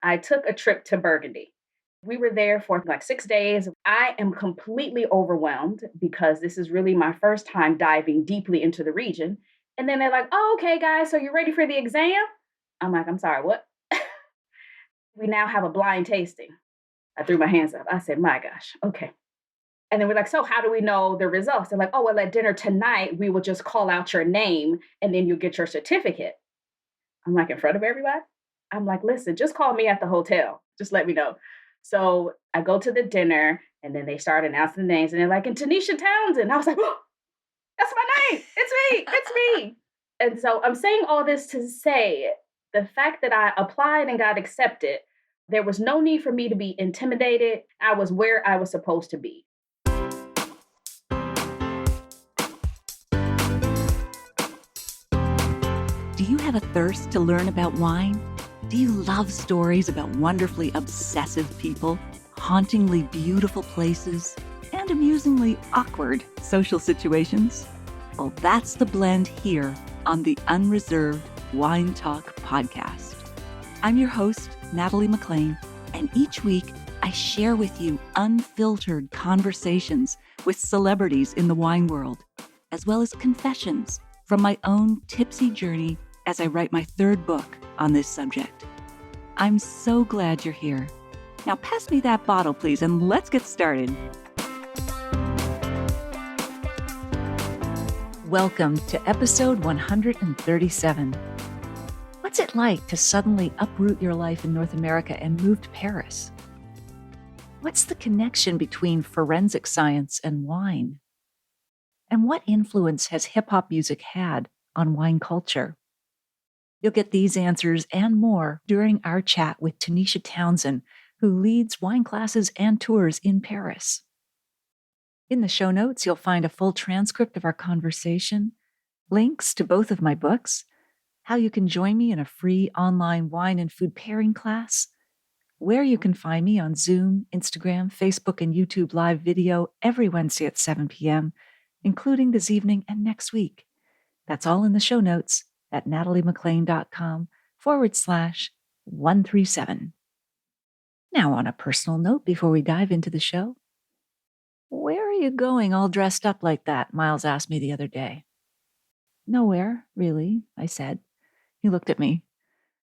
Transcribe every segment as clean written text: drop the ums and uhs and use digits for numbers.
I took a trip to Burgundy. We were there for like 6 days. I am completely overwhelmed because this is really my first time diving deeply into the region. And then they're like, oh, okay, guys, so you're ready for the exam? I'm like, I'm sorry, what? We now have a blind tasting. I threw my hands up. I said, my gosh, okay. And then we're like, so how do we know the results? They're like, oh, well, at dinner tonight, we will just call out your name and then you'll get your certificate. I'm like, in front of everybody? I'm like, listen, just call me at the hotel. Just let me know. So I go to the dinner and then they start announcing the names and they're like, and Tanisha Townsend. I was like, oh, that's my name. It's me. And so I'm saying all this to say the fact that I applied and got accepted, there was no need for me to be intimidated. I was where I was supposed to be. Do you have a thirst to learn about wine? Do you love stories about wonderfully obsessive people, hauntingly beautiful places, and amusingly awkward social situations? Well, that's the blend here on the Unreserved Wine Talk podcast. I'm your host, Natalie McLean, and each week I share with you unfiltered conversations with celebrities in the wine world, as well as confessions from my own tipsy journey as I write my third book on this subject. I'm so glad you're here. Now pass me that bottle, please, and let's get started. Welcome to episode 137. What's it like to suddenly uproot your life in North America and move to Paris? What's the connection between forensic science and wine? And what influence has hip-hop music had on wine culture? You'll get these answers and more during our chat with Tanisha Townsend, who leads wine classes and tours in Paris. In the show notes, you'll find a full transcript of our conversation, links to both of my books, how you can join me in a free online wine and food pairing class, where you can find me on Zoom, Instagram, Facebook, and YouTube live video every Wednesday at 7 p.m., including this evening and next week. That's all in the show notes at nataliemclean.com/137. Now, on a personal note, before we dive into the show, where are you going all dressed up like that? Miles asked me the other day. Nowhere, really, I said. He looked at me.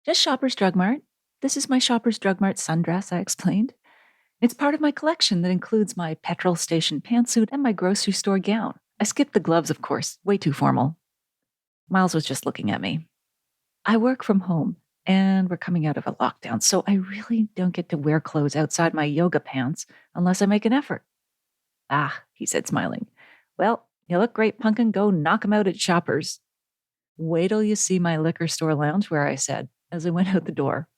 Just Shoppers Drug Mart. This is my Shoppers Drug Mart sundress, I explained. It's part of my collection that includes my petrol station pantsuit and my grocery store gown. I skipped the gloves, of course, way too formal. Miles was just looking at me. I work from home, and we're coming out of a lockdown, so I really don't get to wear clothes outside my yoga pants unless I make an effort. Ah, he said, smiling. Well, you look great, Punkin. Go knock 'em out at Shoppers. Wait till you see my liquor store loungewear, I said, as I went out the door.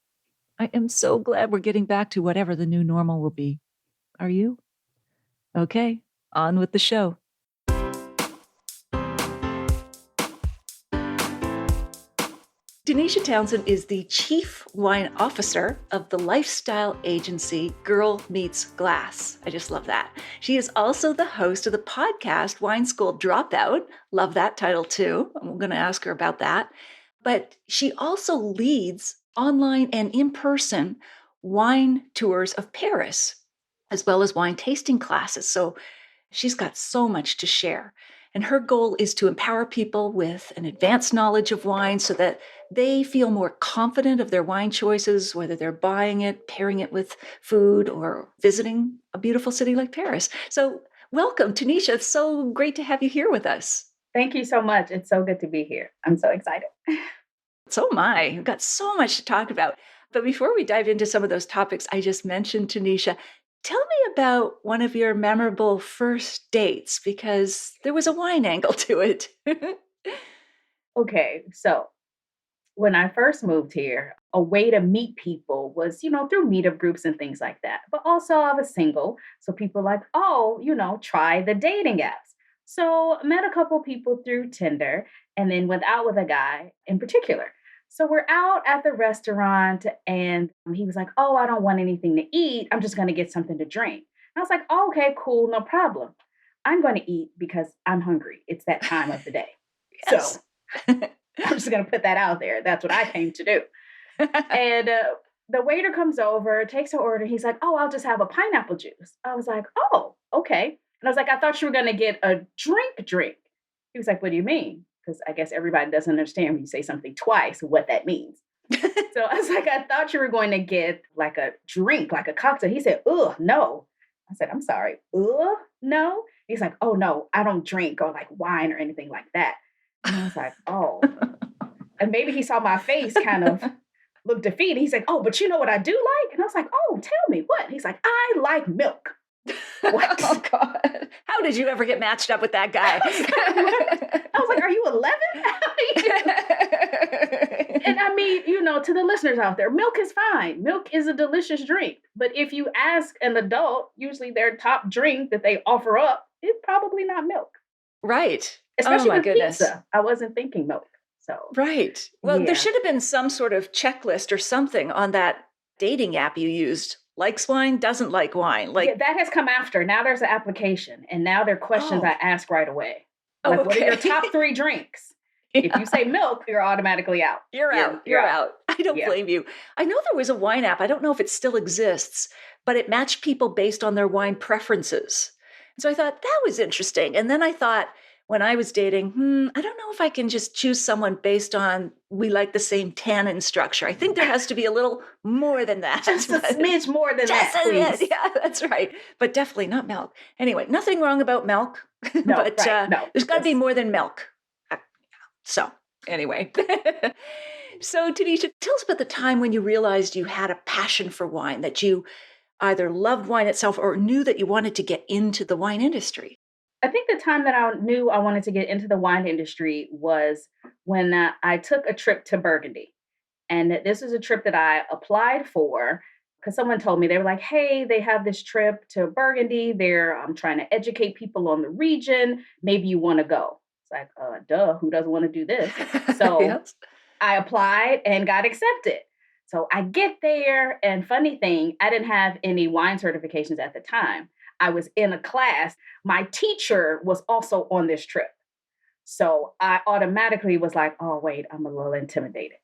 I am so glad we're getting back to whatever the new normal will be. Are you? Okay, on with the show. Tanisha Townsend is the Chief Wine Officer of the lifestyle agency Girl Meets Glass. I just love that. She is also the host of the podcast Wine School Dropout. Love that title too. I'm going to ask her about that. But she also leads online and in-person wine tours of Paris, as well as wine tasting classes. So she's got so much to share. And her goal is to empower people with an advanced knowledge of wine so that they feel more confident of their wine choices, whether they're buying it, pairing it with food, or visiting a beautiful city like Paris. So welcome, Tanisha. It's so great to have you here with us. Thank you so much. It's so good to be here. I'm so excited. So am I. We've got so much to talk about. But before we dive into some of those topics I just mentioned, Tanisha, tell me about one of your memorable first dates, because there was a wine angle to it. Okay, so when I first moved here, a way to meet people was, through meetup groups and things like that. But also I was single. So people like, oh, try the dating apps. So I met a couple people through Tinder and then went out with a guy in particular. So we're out at the restaurant and he was like, oh, I don't want anything to eat. I'm just going to get something to drink. And I was like, oh, okay, cool, no problem. I'm going to eat because I'm hungry. It's that time of the day. Yes. So I'm just going to put that out there. That's what I came to do. And The waiter comes over, takes her order. He's like, "Oh, I'll just have a pineapple juice." I was like, "Oh, okay." And I was like, "I thought you were going to get a drink." He was like, "What do you mean?" Because I guess everybody doesn't understand when you say something twice what that means. So I was like, "I thought you were going to get like a drink, like a cocktail." He said, "Ugh, no." I said, "I'm sorry. Ugh, no." He's like, "Oh, no, I don't drink or like wine or anything like that." And I was like, "Oh." And maybe he saw my face kind of look defeated. He's like, "Oh, but you know what I do like?" And I was like, "Oh, tell me what?" He's like, "I like milk." What? Oh, God. How did you ever get matched up with that guy? I was like, "Are you 11?" And I mean, to the listeners out there, milk is fine. Milk is a delicious drink. But if you ask an adult, usually their top drink that they offer up is probably not milk, Right. Oh, especially my with goodness. pizza. I wasn't thinking milk. So, Right. Well, there yeah. should have been some sort of checklist or something on that dating app you used. Likes wine, doesn't like wine. Yeah, Like, that has come after. Now there's an application, and now there are questions I oh, ask right away. oh, Like, what are your okay. top three drinks? If you Yeah. say milk, you're automatically out. You're out. You're You're out. out. I don't Yeah. blame you. I know there was a wine app. I don't know if it still exists, but it matched people based on their wine preferences. And so I thought that was interesting. And then I thought when I was dating, I don't know if I can just choose someone based on we like the same tannin structure. I think there has to be a little more than that. Just a smidge more than Just that, a bit. please. Yeah, that's right. But definitely not milk. Anyway, nothing wrong about milk, No, but right. No. there's got to be Just more than milk. So, anyway. So, Tanisha, tell us about the time when you realized you had a passion for wine, that you either loved wine itself or knew that you wanted to get into the wine industry. I think the time that I knew I wanted to get into the wine industry was when I took a trip to Burgundy. And this was a trip that I applied for because someone told me, they were like, "Hey, they have this trip to Burgundy. They're trying to educate people on the region. Maybe you want to go." It's like, duh, who doesn't want to do this? So Yes. I applied and got accepted. So I get there, and funny thing, I didn't have any wine certifications at the time. I was in a class. My teacher was also on this trip. So I automatically was like, "Oh, wait, I'm a little intimidated."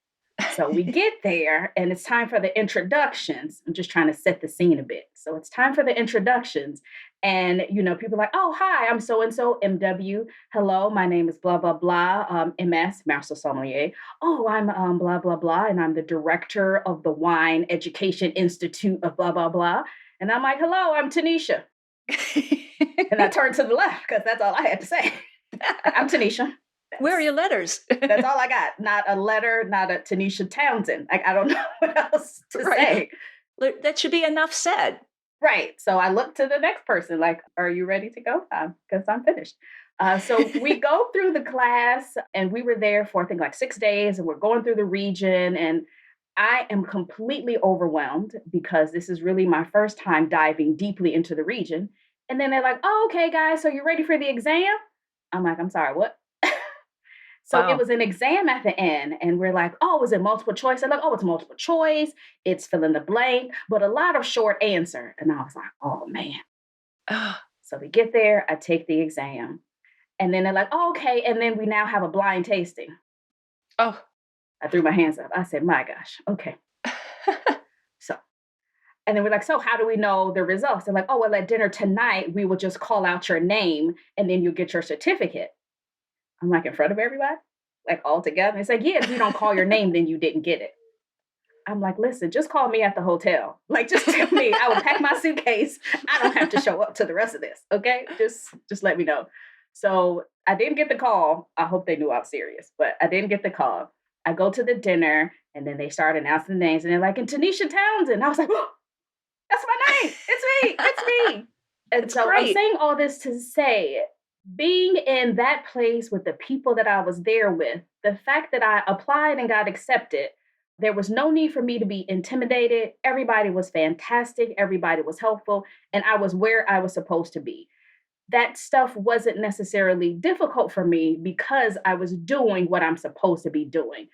So we get there and it's time for the introductions. I'm just trying to set the scene a bit. So it's time for the introductions. And, people are like, "Oh, hi, I'm so and so, MW. Hello, my name is blah, blah, blah, MS, Master Sommelier. Oh, I'm blah, blah, blah. And I'm the director of the Wine Education Institute of blah, blah, blah." And I'm like, "Hello, I'm Tanisha." And I turned to the left because that's all I had to say. "I'm Tanisha." Where are your letters? That's all I got. Not a letter, not a Tanisha Townsend. Like, I don't know what else to Right. say. That should be enough said. Right. So I look to the next person, like, "Are you ready to go?" Because I'm finished. So we go through the class, and we were there for, I think, like 6 days, and we're going through the region. And I am completely overwhelmed because this is really my first time diving deeply into the region. And then they're like, "Oh, okay, guys, so you're ready for the exam?" I'm like, "I'm sorry, what?" So it Wow. was an exam at the end, and we're like, "Oh, is it multiple choice?" I'm like, "Oh, it's multiple choice. It's fill in the blank, but a lot of short answer." And I was like, "Oh, man." Oh, So we get there, I take the exam, and then they're like, "Oh, okay." And then we now have a blind tasting. oh. I threw my hands up. I said, "My gosh, okay." So, and then we're like, "So how do we know the results?" They're like, "Oh, well, at dinner tonight, we will just call out your name, and then you'll get your certificate." I'm like, "In front of everybody? Like all together?" It's like, "Yeah, if we don't call your name, then you didn't get it." I'm like, "Listen, just call me at the hotel. Like, just tell me. I will pack my suitcase. I don't have to show up to the rest of this. Okay? Just let me know." So I didn't get the call. I hope they knew I was serious, but I didn't get the call. I go to the dinner, and then they start announcing the names, and they're like, "And Tanisha Townsend." I was like, "Oh, that's my name. It's me. It's me." And It's so I'm great. saying all this to say, being in that place with the people that I was there with, the fact that I applied and got accepted, there was no need for me to be intimidated. Everybody was fantastic. Everybody was helpful. And I was where I was supposed to be. That stuff wasn't necessarily difficult for me because I was doing what I'm supposed to be doing.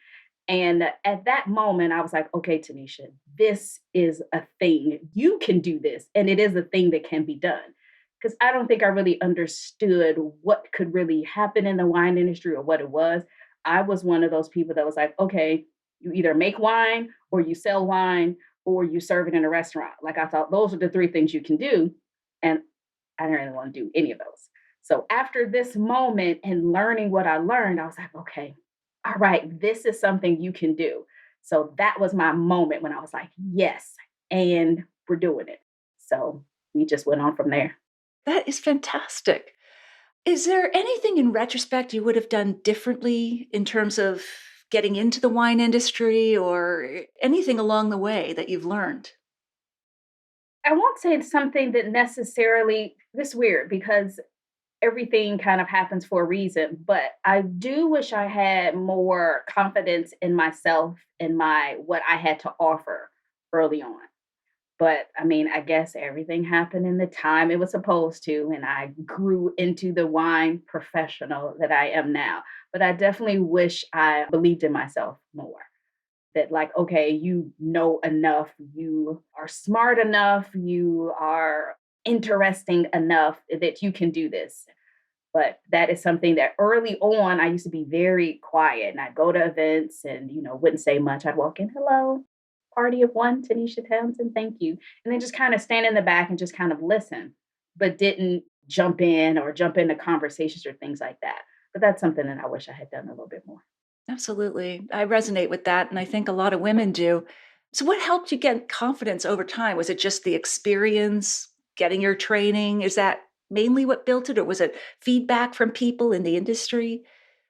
And at that moment, I was like, "Okay, Tanisha, this is a thing. You can do this. And it is a thing that can be done." Because I don't think I really understood what could really happen in the wine industry or what it was. I was one of those people that was like, "Okay, you either make wine or you sell wine or you serve it in a restaurant. Like I thought those are the three things you can do. And I didn't really want to do any of those. So after this moment and learning what I learned, I was like, okay, all right, this is something you can do. So that was my moment when I was like, yes, and we're doing it. So we just went on from there. That is fantastic. Is there anything in retrospect you would have done differently in terms of getting into the wine industry or anything along the way that you've learned? I won't say it's something that necessarily, this weird because everything kind of happens for a reason, but I do wish I had more confidence in myself and my what I had to offer early on. But I mean, I guess everything happened in the time it was supposed to, and I grew into the wine professional that I am now. But I definitely wish I believed in myself more. That, like, okay, you know enough, you are smart enough, you are interesting enough that you can do this. But that is something that early on I used to be very quiet and I'd go to events and, wouldn't say much. I'd walk in, hello, party of one, Tanisha Townsend, thank you. And then just kind of stand in the back and just kind of listen, but didn't jump in or jump into conversations or things like that. But that's something that I wish I had done a little bit more. Absolutely. I resonate with that. And I think a lot of women do. So, what helped you get confidence over time? Was it just the experience, getting your training? Is that mainly what built it? Or was it feedback from people in the industry?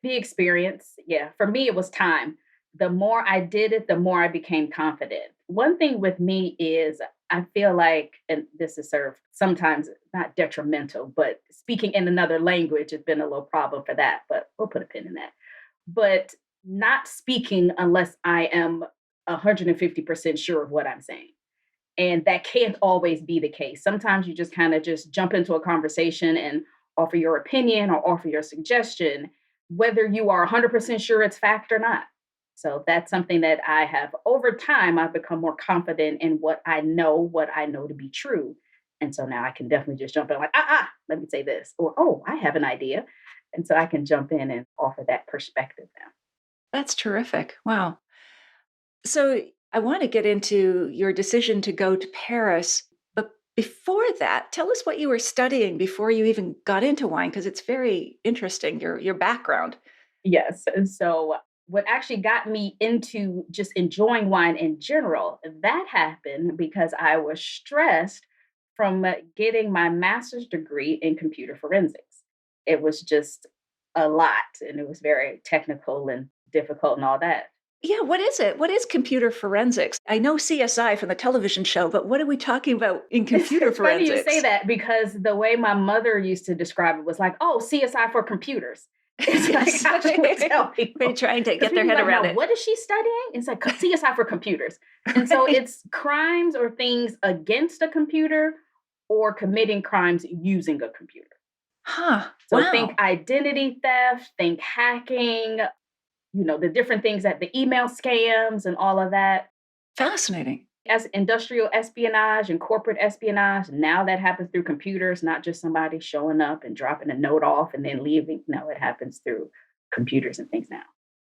The experience, yeah. For me, it was time. The more I did it, the more I became confident. One thing with me is I feel like, and this is served sometimes not detrimental, but speaking in another language has been a little problem for that, but we'll put a pin in that. But not speaking unless I am 150% sure of what I'm saying. And that can't always be the case. Sometimes you just kind of just jump into a conversation and offer your opinion or offer your suggestion, whether you are 100% sure it's fact or not. So that's something that I have over time, I've become more confident in what I know to be true. And so now I can definitely just jump in like, let me say this, or, oh, I have an idea. And so I can jump in and offer that perspective now. That's terrific. Wow. So, I want to get into your decision to go to Paris. But before that, tell us what you were studying before you even got into wine, because it's very interesting, your background. Yes. And so what actually got me into just enjoying wine in general, that happened because I was stressed from getting my master's degree in computer forensics. It was just a lot and it was very technical and difficult and all that. Yeah, what is it? What is computer forensics? I know CSI from the television show, but what are we talking about in It's, computer it's funny you say forensics? that because the way my mother used to describe it was like, oh, CSI for computers. It's like Yes. how she would tell We're people. trying to Because get their people be head like, around now it. what is she studying? It's like CSI for computers. And so Right. it's crimes or things against a computer or committing crimes using a computer. Huh. So think Wow. identity theft, think hacking, the different things that the email scams and all of that. Fascinating. As industrial espionage and corporate espionage, now that happens through computers, not just somebody showing up and dropping a note off and then leaving. No, it happens through computers and things now.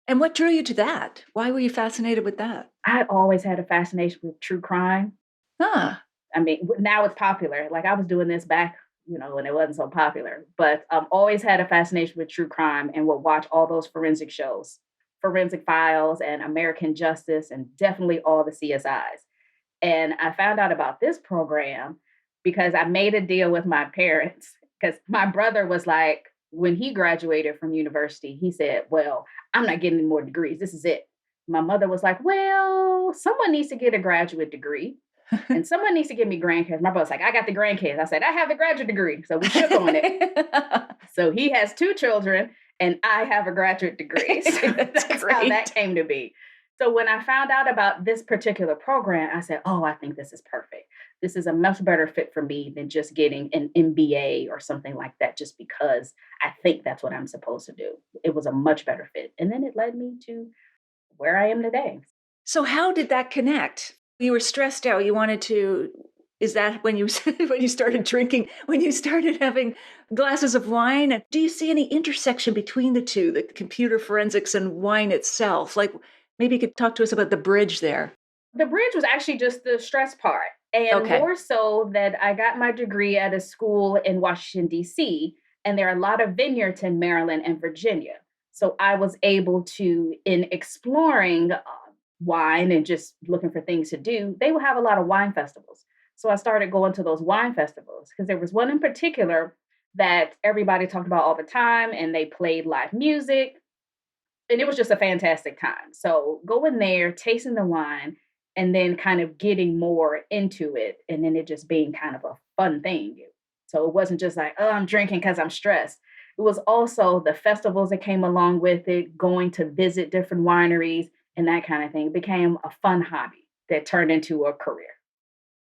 And what drew you to that? Why were you fascinated with that? I always had a fascination with true crime. Ah, I mean, now it's popular. Like I was doing this back, when it wasn't so popular, but always had a fascination with true crime and would watch all those forensic shows, Forensic Files and American Justice, and definitely all the CSIs. And I found out about this program because I made a deal with my parents. Because my brother was like, when he graduated from university, he said, well, I'm not getting any more degrees. This is it. My mother was like, well, someone needs to get a graduate degree and someone needs to give me grandkids. My brother's like, I got the grandkids. I said, I have the graduate degree. So we shook on it. So he has two children and I have a graduate degree. So that's that's how great. that came to be. So when I found out about this particular program, I said, oh, I think this is perfect. This is a much better fit for me than just getting an MBA or something like that, just because I think that's what I'm supposed to do. It was a much better fit. And then it led me to where I am today. So how did that connect? You were stressed out. You wanted to. Is that when you when you started drinking? When you started having glasses of wine? Do you see any intersection between the two, the computer forensics and wine itself? Like maybe you could talk to us about the bridge there. The bridge was actually just the stress part, and Okay. more so that I got my degree at a school in Washington, D.C., and there are a lot of vineyards in Maryland and Virginia. So I was able to, in exploring wine and just looking for things to do, they would have a lot of wine festivals. So I started going to those wine festivals because there was one in particular that everybody talked about all the time, and they played live music and it was just a fantastic time. So going there, tasting the wine, and then kind of getting more into it, and then it just being kind of a fun thing. So it wasn't just like, oh, I'm drinking because I'm stressed. It was also the festivals that came along with it, going to visit different wineries and that kind of thing. It became a fun hobby that turned into a career.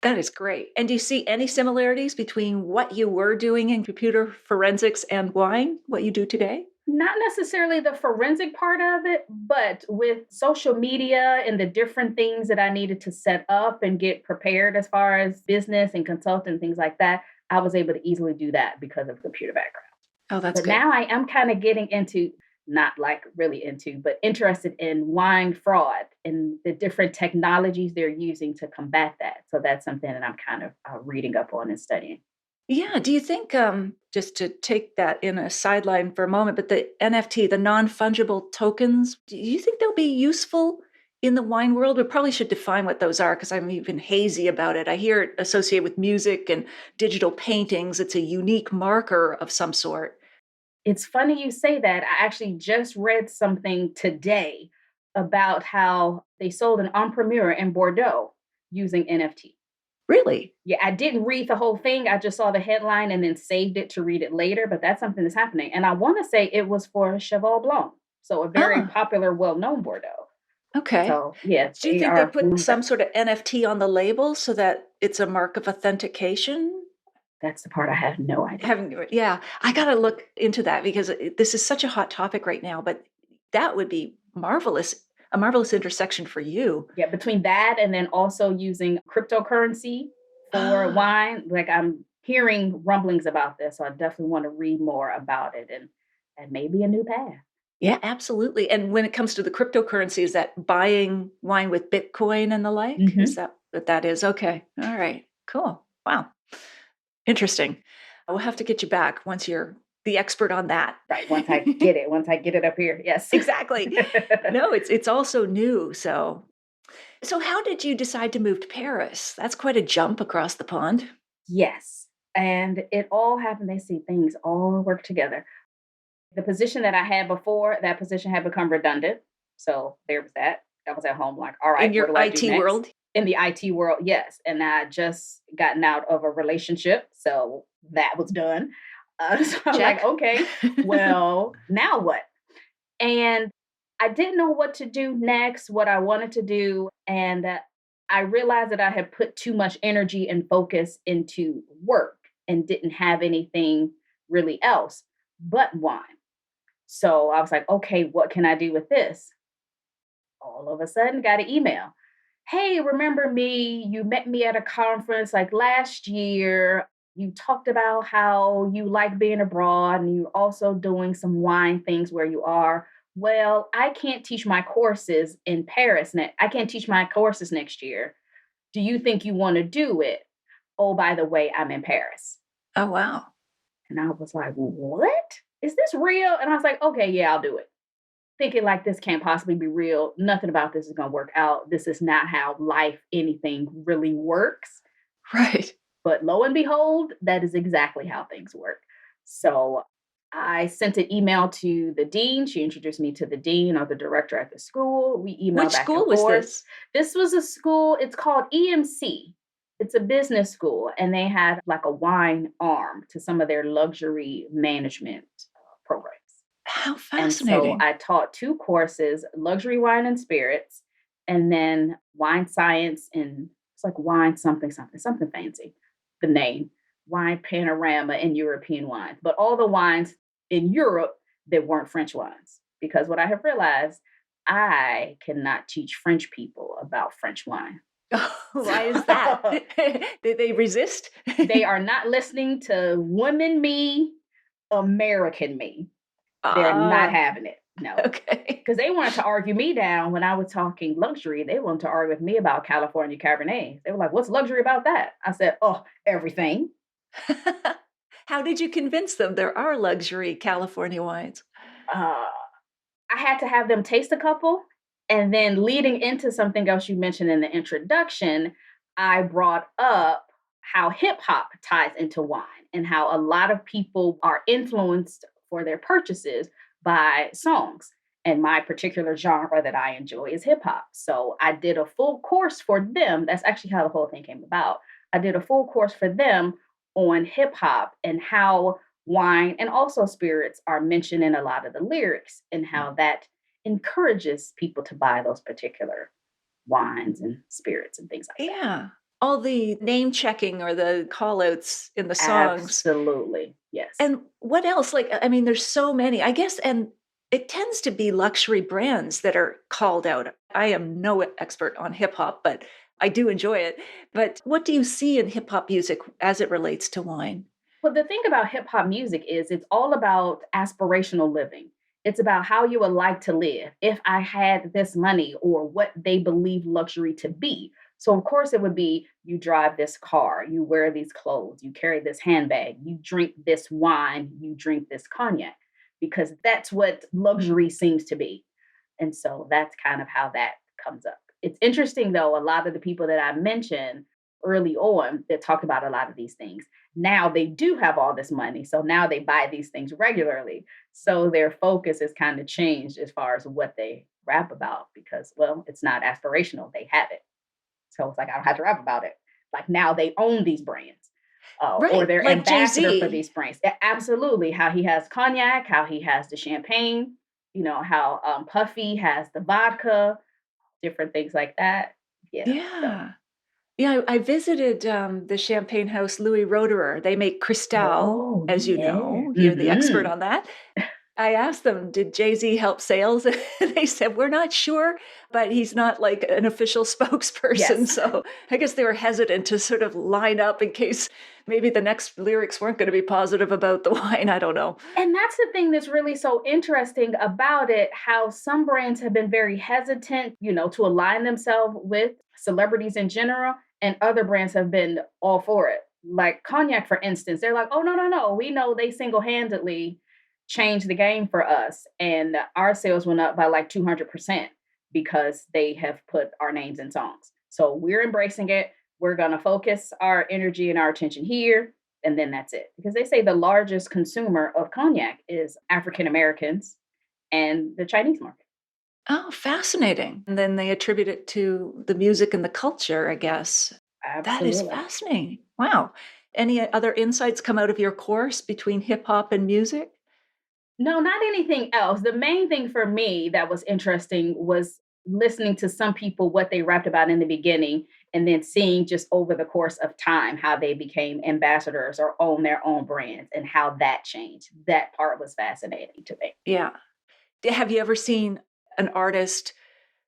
That is great. And do you see any similarities between what you were doing in computer forensics and wine, what you do today? Not necessarily the forensic part of it, but with social media and the different things that I needed to set up and get prepared as far as business and consult and things like that, I was able to easily do that because of computer background. Oh, that's But good. now I am kind of getting into, not like really into, but interested in wine fraud and the different technologies they're using to combat that. So that's something that I'm kind of reading up on and studying. Yeah. Do you think, just to take that in a sideline for a moment, but the NFT, the non fungible tokens, do you think they'll be useful in the wine world? We probably should define what those are because I'm even hazy about it. I hear it associated with music and digital paintings. It's a unique marker of some sort. It's funny you say that. I actually just read something today about how they sold an entrepreneur in Bordeaux using NFT. Really? Yeah, I didn't read the whole thing. I just saw the headline and then saved it to read it later, but that's something that's happening. And I want to say it was for Cheval Blanc. So a very Ah, popular, well-known Bordeaux. okay. So yes, Do you they think they are put moving some fast. sort of NFT on the label so that it's a mark of authentication? That's the part I have no idea. Yeah, I gotta look into that because this is such a hot topic right now, but that would be marvelous, a marvelous intersection for you. Yeah, between that and then also using cryptocurrency for Ah, wine, like I'm hearing rumblings about this. So I definitely want to read more about it and maybe a new path. yeah, absolutely. And when it comes to the cryptocurrency, is that buying wine with Bitcoin and the like? Is Hmm. that what that is? Okay. All right. Cool. Wow. Interesting. We'll have to get you back once you're the expert on that. Right. Once I get it up here. Yes. Exactly. No, it's also new. So how did you decide to move to Paris? That's quite a jump across the pond. Yes. And it all happened. They see things all work together. The position that I had before, that position had become redundant. So there was that. I was at home like, all In right, what your do I do IT next? world? In the IT world, yes. And I just gotten out of a relationship. So that was done. So I'm like, Check. okay, well, now what? And I didn't know what to do next, what I wanted to do. And I realized that I had put too much energy and focus into work and didn't have anything really else but wine. So I was like, okay, what can I do with this? All of a sudden, got an email. Hey, remember me? You met me at a conference like last year. You talked about how you like being abroad and you're also doing some wine things where you are. Well, I can't teach my courses in Paris. I can't teach my courses next year. Do you think you want to do it? Oh, by the way, I'm in Paris. Oh, wow. And I was like, what? Is this real? And I was like, okay, yeah, I'll do it. Thinking like this can't possibly be real. Nothing about this is going to work out. This is not how life, anything really works. Right. But lo and behold, that is exactly how things work. So I sent an email to the dean. She introduced me to the dean or the director at the school. We emailed Which back school and was forth. this? This was a school, it's called EMC. It's a business school, and they had like a wine arm to some of their luxury management programs. How And so fascinating. I taught 2 courses, luxury wine and spirits, and then wine science and it's like wine something, something, something fancy, the name, wine panorama and European wines, but all the wines in Europe that weren't French wines. Because what I have realized, I cannot teach French people about French wine. Why is that? So Did they resist? they are not listening to women me, American me. They're not Ah, having it. No, Okay. because they wanted to argue me down when I was talking luxury. They wanted to argue with me about California Cabernet. They were like, what's luxury about that? I said, oh, everything. How did you convince them there are luxury California wines? Uh, I had to have them taste a couple. And then leading into something else you mentioned in the introduction, I brought up how hip hop ties into wine and how a lot of people are influenced for their purchases by songs. And my particular genre that I enjoy is hip hop. So I did a full course for them. That's actually how the whole thing came about. I did a full course for them on hip hop and how wine and also spirits are mentioned in a lot of the lyrics and how that encourages people to buy those particular wines and spirits and things like that. Yeah. All the name checking or the call outs in the songs. Absolutely. Yes. And what else? Like, I mean, there's so many, I guess, and it tends to be luxury brands that are called out. I am no expert on hip hop, but I do enjoy it. But what do you see in hip hop music as it relates to wine? Well, the thing about hip hop music is it's all about aspirational living. It's about how you would like to live if I had this money or what they believe luxury to be. So, of course, it would be you drive this car, you wear these clothes, you carry this handbag, you drink this wine, you drink this cognac, because that's what luxury seems to be. And so that's kind of how that comes up. It's interesting, though, a lot of the people that I mentioned early on that talk about a lot of these things, now they do have all this money. So now they buy these things regularly. So their focus has kind of changed as far as what they rap about because, well, it's not aspirational. They have it. So it's like, I don't have to rap about it. Like now they own these brands. Or Right. they're Like ambassador for Jay-Z. these brands. Absolutely. How he has cognac, how he has the champagne, how Puffy has the vodka, different things like that. Yeah. So, Yeah. Yeah, I visited the champagne house Louis Roederer. They make Cristal, oh, as you yeah. know. You're the expert Hmm. on that. I asked them, did Jay-Z help sales? And they said, we're not sure, but he's not like an official spokesperson. Yes. So I guess they were hesitant to sort of line up in case maybe the next lyrics weren't going to be positive about the wine. I don't know. And that's the thing that's really so interesting about it, how some brands have been very hesitant, to align themselves with celebrities in general, and other brands have been all for it. Like cognac, for instance, they're like, oh, no, no, no. We know they single handedly changed the game for us. And our sales went up by like 200% because they have put our names in songs. So we're embracing it. We're going to focus our energy and our attention here and then that's it. Because they say the largest consumer of cognac is African Americans and the Chinese market. Oh, fascinating. And then they attribute it to the music and the culture, I guess. That is Absolutely. fascinating. Wow. Any other insights come out of your course between hip hop and music? No, not anything else. The main thing for me that was interesting was listening to some people what they rapped about in the beginning and then seeing just over the course of time how they became ambassadors or own their own brands and how that changed. That part was fascinating to me. Yeah. Have you ever seen an artist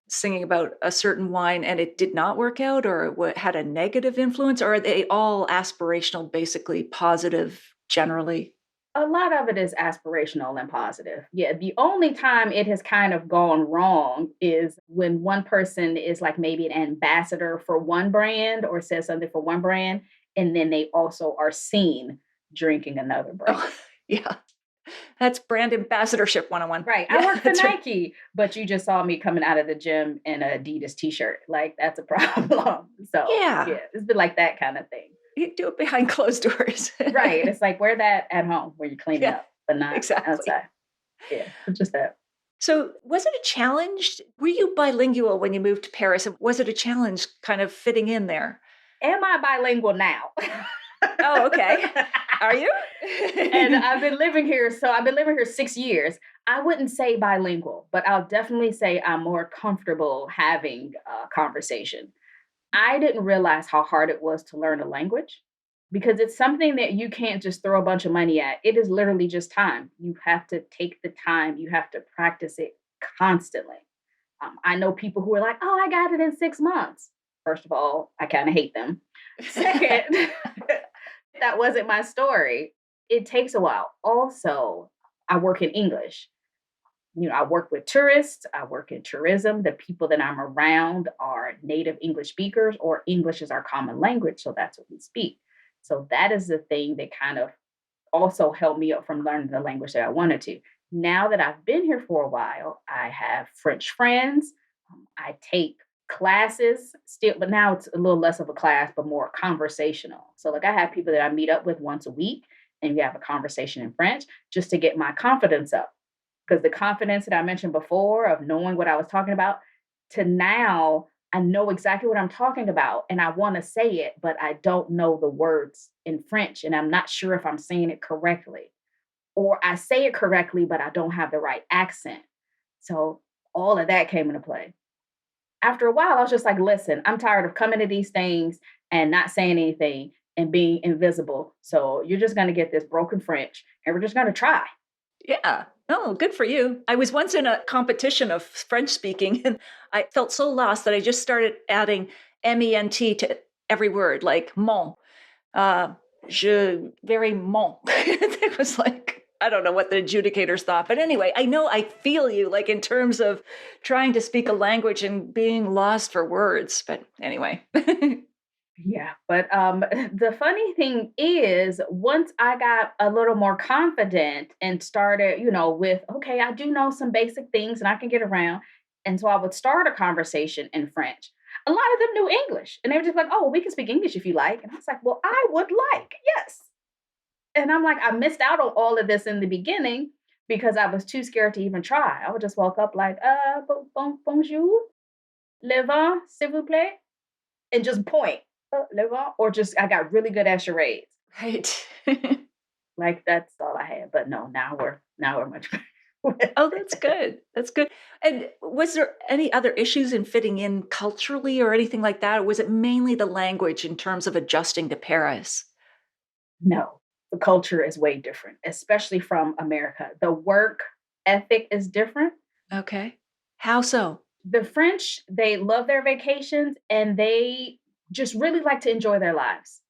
singing about a certain wine and it did not work out or had a negative influence? Or are they all aspirational, basically positive generally? A lot of it is aspirational and positive. Yeah, the only time it has kind of gone wrong is when one person is like maybe an ambassador for one brand or says something for one brand, and then they also are seen drinking another brand. Oh, yeah. That's brand ambassadorship 101. Right. I Yeah, work for that's right. Nike, but you just saw me coming out of the gym in an Adidas t-shirt. Like that's a problem. So Yeah. yeah, it's been like that kind of thing. You do it behind closed doors. Right. It's like wear that at home when you're cleaning Yeah, up, but not exactly. outside. Yeah. It's just that. So, was it a challenge? Were you bilingual when you moved to Paris? And was it a challenge kind of fitting in there? Am I bilingual now? Oh, okay. Are you? And I've been living here 6 years. I wouldn't say bilingual, but I'll definitely say I'm more comfortable having a conversation. I didn't realize how hard it was to learn a language because it's something that you can't just throw a bunch of money at. It is literally just time. You have to take the time, you have to practice it constantly. I know people who are like, oh, I got it in 6 months. First of all, I kind of hate them. Second, that wasn't my story. It takes a while. Also, I work in English. I work with tourists, I work in tourism. The people that I'm around are native English speakers, or English is our common language. So that's what we speak. So that is the thing that kind of also held me up from learning the language that I wanted to. Now that I've been here for a while, I have French friends. I take classes still, but now it's a little less of a class, but more conversational. So, like, I have people that I meet up with once a week, and we have a conversation in French just to get my confidence up. Because the confidence that I mentioned before of knowing what I was talking about, to now I know exactly what I'm talking about and I want to say it, but I don't know the words in French and I'm not sure if I'm saying it correctly. Or I say it correctly, but I don't have the right accent. So all of that came into play. After a while, I was just like, listen, I'm tired of coming to these things and not saying anything and being invisible. So you're just going to get this broken French and we're just going to try. Yeah. Oh, good for you. I was once in a competition of French speaking and I felt so lost that I just started adding ment to every word, like mon, je, very mon. It was like, I don't know what the adjudicators thought, but anyway, I know I feel you like in terms of trying to speak a language and being lost for words. But anyway. Yeah, but the funny thing is, once I got a little more confident and started, with okay, I do know some basic things and I can get around, and so I would start a conversation in French. A lot of them knew English, and they were just like, "Oh, we can speak English if you like." And I was like, "Well, I would like, yes." And I'm like, I missed out on all of this in the beginning because I was too scared to even try. I would just walk up like, bonjour, le vin, s'il vous plaît, and just point, le vin, or just I got really good at charades. Right. Like that's all I had. But no, now we're much better. Oh, that's good. That's good. And was there any other issues in fitting in culturally or anything like that? Or was it mainly the language in terms of adjusting to Paris? No, the culture is way different, especially from America. The work ethic is different. Okay. How so? The French, they love their vacations and they just really like to enjoy their lives.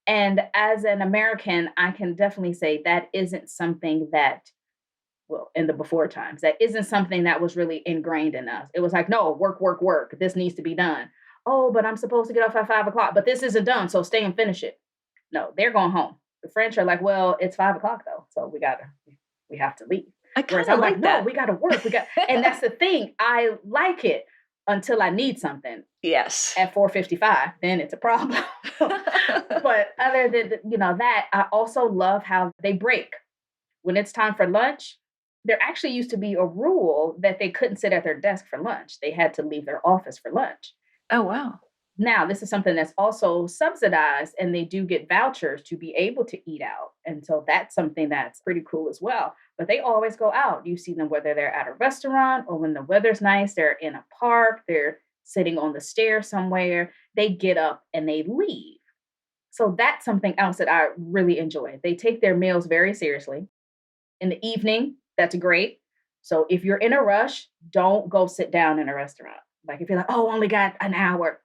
And as an American, I can definitely say that isn't something that, well, in the before times, that isn't something that was really ingrained in us. It was like, no, work, work, work. This needs to be done. Oh, but I'm supposed to get off at 5 o'clock, but this isn't done. So stay and finish it. No, they're going home. The French are like, well, it's 5 o'clock though. So we have to leave. I Whereas kind of I'm like, like no, that. we got to work. And that's the thing. I like it until I need something Yes. at 4:55, then it's a problem. But other than that, I also love how they break. When it's time for lunch, there actually used to be a rule that they couldn't sit at their desk for lunch. They had to leave their office for lunch. Oh, wow. Now, this is something that's also subsidized, and they do get vouchers to be able to eat out. And so that's something that's pretty cool as well. But they always go out. You see them whether they're at a restaurant or when the weather's nice, they're in a park, they're sitting on the stairs somewhere. They get up and they leave. So that's something else that I really enjoy. They take their meals very seriously. In the evening, that's great. So if you're in a rush, don't go sit down in a restaurant. Like if you're like, oh, only got an hour,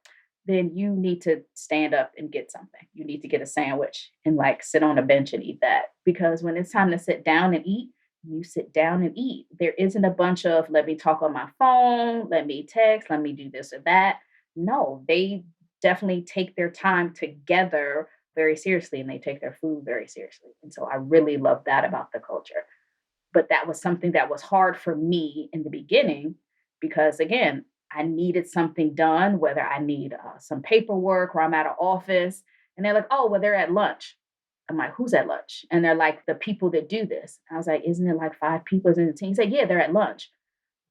then you need to stand up and get something. You need to get a sandwich and like sit on a bench and eat that. Because when it's time to sit down and eat, you sit down and eat. There isn't a bunch of let me talk on my phone, let me text, let me do this or that. No, they definitely take their time together very seriously and they take their food very seriously. And so I really love that about the culture. But that was something that was hard for me in the beginning because, again, I needed something done, whether I need some paperwork or I'm at an office. And they're like, oh, well, they're at lunch. I'm like, who's at lunch? And they're like, the people that do this. I was like, isn't it like 5 people in the team? He said, yeah, they're at lunch.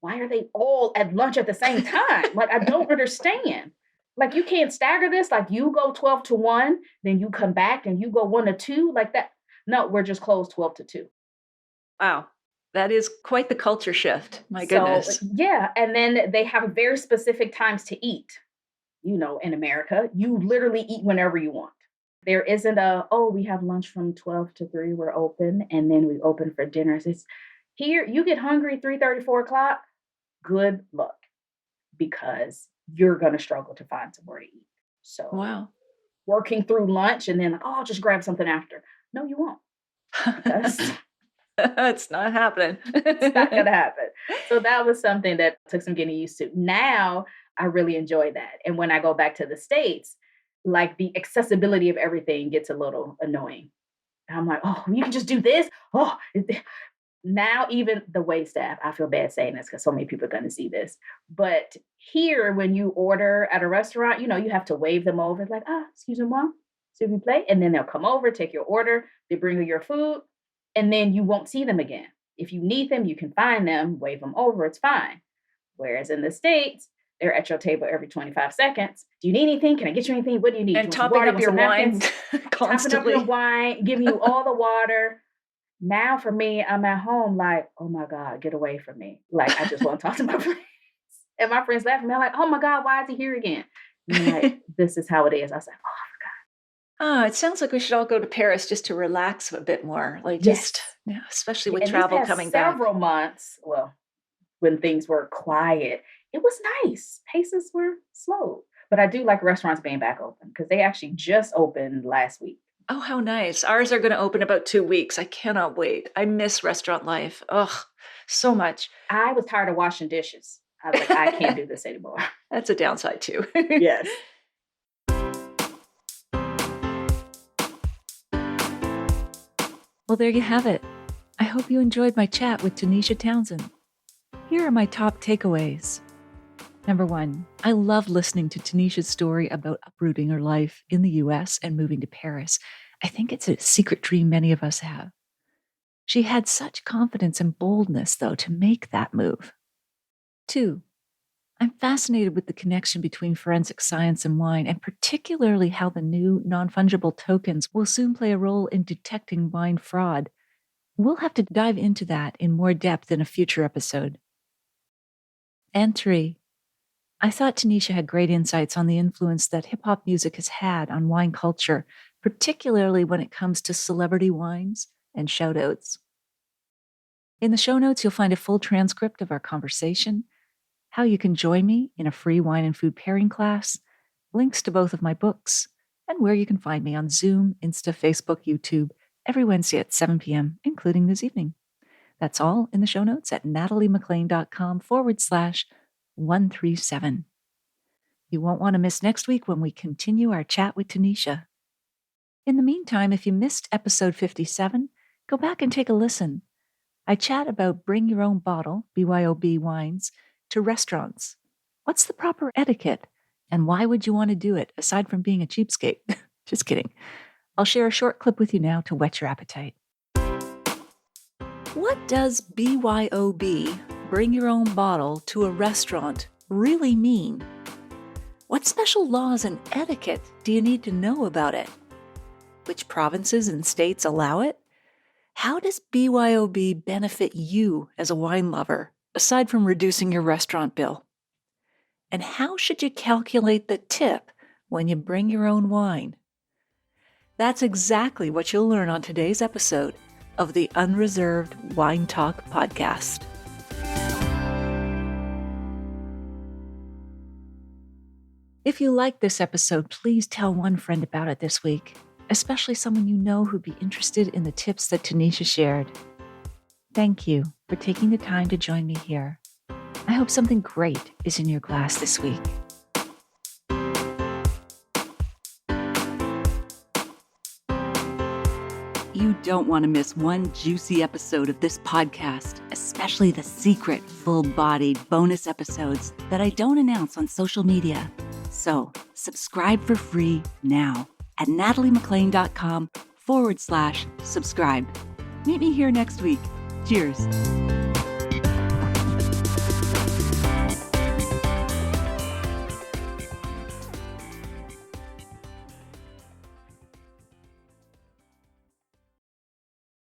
Why are they all at lunch at the same time? Like, I don't understand. Like, you can't stagger this. Like, you go 12 to 1, then you come back and you go 1 to 2, like that. No, we're just closed 12 to 2. Wow. That is quite the culture shift. My So, goodness. yeah. And then they have very specific times to eat. In America, you literally eat whenever you want. There isn't oh, we have lunch from 12 to 3, we're open, and then we open for dinners. It's here, you get hungry 3:30, 4 o'clock, good luck because you're going to struggle to find somewhere to eat. So Wow. working through lunch and then, oh, I'll just grab something after. No, you won't because It's not happening. It's not going to happen. So that was something that took some getting used to. Now I really enjoy that. And when I go back to the States, like the accessibility of everything gets a little annoying. I'm like, oh, you can just do this. Oh, now even the wait staff, I feel bad saying this because so many people are going to see this. But here, when you order at a restaurant, you have to wave them over. It's like, excuse me, s'il vous plaît. And then they'll come over, take your order, they bring you your food, and then you won't see them again. If you need them, you can find them, wave them over, it's fine. Whereas in the States, they're at your table every 25 seconds. Do you need anything? Can I get you anything? What do you need? And topping up your wine constantly. Topping up your wine, giving you all the water. Now for me, I'm at home like, oh my God, get away from me. Like, I just want to talk to my friends. And my friends laugh at me. I'm like, oh my God, why is he here again? And like, this is how it is. I was like, oh, it sounds like we should all go to Paris just to relax a bit more. Like yes. Especially with travel coming back. Several months, well, when things were quiet, it was nice. Paces were slow. But I do like restaurants being back open because they actually just opened last week. Oh, how nice. Ours are going to open about 2 weeks. I cannot wait. I miss restaurant life. Oh, so much. I was tired of washing dishes. I was like, I can't do this anymore. That's a downside too. Yes. Well, there you have it. I hope you enjoyed my chat with Tanisha Townsend. Here are my top takeaways. Number 1, I love listening to Tanisha's story about uprooting her life in the US and moving to Paris. I think it's a secret dream many of us have. She had such confidence and boldness, though, to make that move. 2, I'm fascinated with the connection between forensic science and wine, and particularly how the new non-fungible tokens will soon play a role in detecting wine fraud. We'll have to dive into that in more depth in a future episode. And 3, I thought Tanisha had great insights on the influence that hip-hop music has had on wine culture, particularly when it comes to celebrity wines and shout-outs. In the show notes, you'll find a full transcript of our conversation, how you can join me in a free wine and food pairing class, links to both of my books, and where you can find me on Zoom, Insta, Facebook, YouTube, every Wednesday at 7 p.m., including this evening. That's all in the show notes at nataliemclean.com/137. You won't want to miss next week when we continue our chat with Tanisha. In the meantime, if you missed episode 57, go back and take a listen. I chat about bring your own bottle, BYOB wines, to restaurants. What's the proper etiquette? And why would you want to do it, aside from being a cheapskate? Just kidding. I'll share a short clip with you now to whet your appetite. What does BYOB, bring your own bottle to a restaurant, really mean? What special laws and etiquette do you need to know about it? Which provinces and states allow it? How does BYOB benefit you as a wine lover, aside from reducing your restaurant bill? And how should you calculate the tip when you bring your own wine? That's exactly what you'll learn on today's episode of the Unreserved Wine Talk podcast. If you liked this episode, please tell one friend about it this week, especially someone you know who'd be interested in the tips that Tanisha shared. Thank you for taking the time to join me here. I hope something great is in your glass this week. You don't want to miss one juicy episode of this podcast, especially the secret, full-bodied bonus episodes that I don't announce on social media. So subscribe for free now at nataliemclean.com/subscribe. Meet me here next week. Cheers.